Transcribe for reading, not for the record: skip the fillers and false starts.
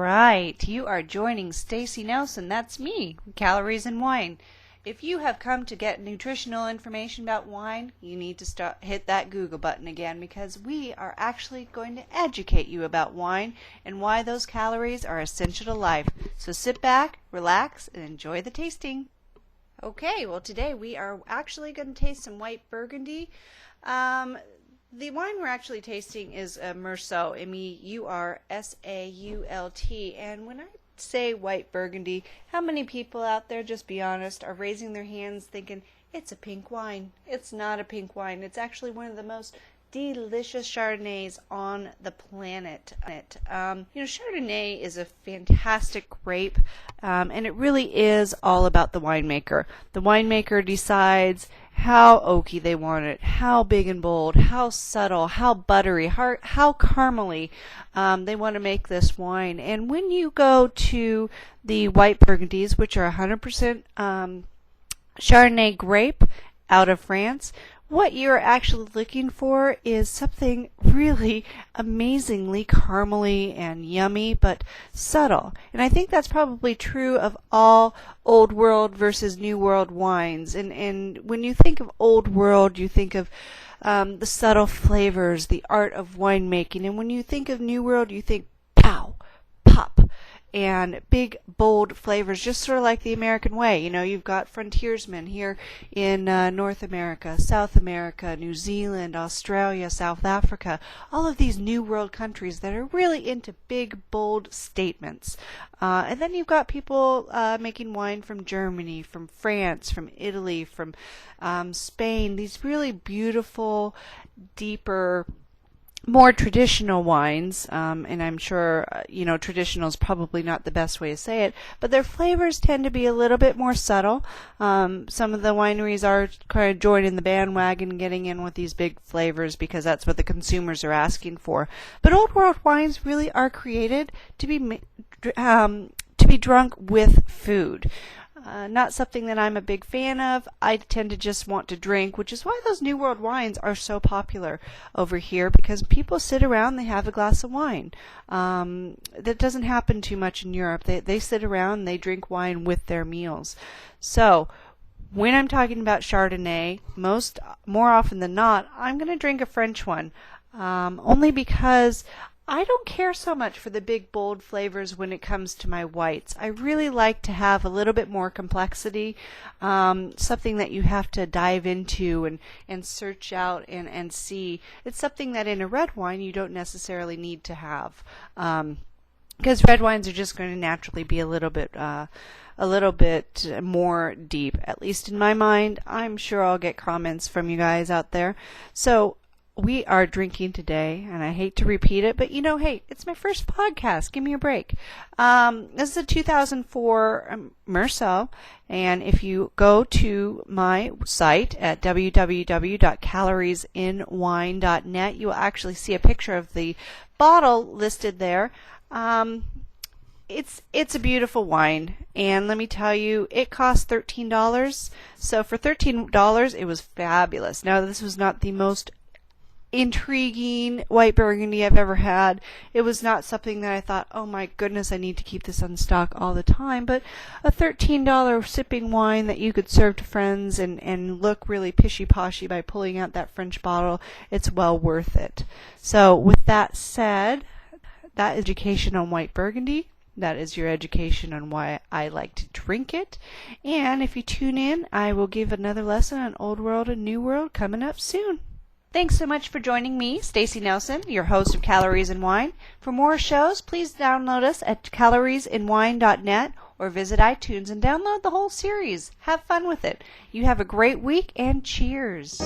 right, you are joining Stacy Nelson. That's me, Calories and Wine. If you have come to get nutritional information about wine, you need to hit that Google button again, because we are actually going to educate you about wine and why those calories are essential to life. So sit back, relax, and enjoy the tasting. Okay, well today we are actually going to taste some White Burgundy. The wine we're actually tasting is Meursault, Meursault, and when I say White Burgundy, how many people out there, just be honest, are raising their hands thinking it's a pink wine? It's not a pink wine. It's actually one of the most delicious Chardonnays on the planet. Chardonnay is a fantastic grape, and it really is all about the winemaker. The winemaker decides how oaky they want it, how big and bold, how subtle, how buttery, how caramely they want to make this wine. And when you go to the White Burgundies, which are 100% Chardonnay grape out of France, what you're actually looking for is something really amazingly caramely and yummy, but subtle. And I think that's probably true of all Old World versus New World wines. And when you think of Old World, you think of the subtle flavors, the art of winemaking. And when you think of New World, you think pow, pop, and big, bold flavors, just sort of like the American way. You know, you've got frontiersmen here in North America, South America, New Zealand, Australia, South Africa, all of these New World countries that are really into big, bold statements. And then you've got people making wine from Germany, from France, from Italy, from Spain, these really beautiful, deeper, more traditional wines, and I'm sure, traditional is probably not the best way to say it, but their flavors tend to be a little bit more subtle. Some of the wineries are kind of joining the bandwagon, getting in with these big flavors because that's what the consumers are asking for. But Old World wines really are created to be drunk with food. Not something that I'm a big fan of. I tend to just want to drink, which is why those New World wines are so popular over here, because people sit around, they have a glass of wine. That doesn't happen too much in Europe. They sit around, they drink wine with their meals. So when I'm talking about Chardonnay, more often than not, I'm going to drink a French one, only because I don't care so much for the big, bold flavors when it comes to my whites. I really like to have a little bit more complexity, something that you have to dive into and search out and see. It's something that in a red wine you don't necessarily need to have, because red wines are just going to naturally be a little bit more deep, at least in my mind. I'm sure I'll get comments from you guys out there. So we are drinking today, and I hate to repeat it, but hey, it's my first podcast. Give me a break. This is a 2004 Meursault, and if you go to my site at www.caloriesinwine.net, you will actually see a picture of the bottle listed there. It's a beautiful wine, and let me tell you, it cost $13. So for $13, it was fabulous. Now, this was not the most intriguing White Burgundy I've ever had. It was not something that I thought, oh my goodness, I need to keep this on stock all the time, but a $13 sipping wine that you could serve to friends and look really pishy-poshy by pulling out that French bottle, it's well worth it. So with that said, that is education on White Burgundy. That is your education on why I like to drink it. And if you tune in, I will give another lesson on Old World and New World coming up soon. Thanks so much for joining me, Stacy Nelson, your host of Calories and Wine. For more shows, please download us at caloriesinwine.net or visit iTunes and download the whole series. Have fun with it. You have a great week, and cheers.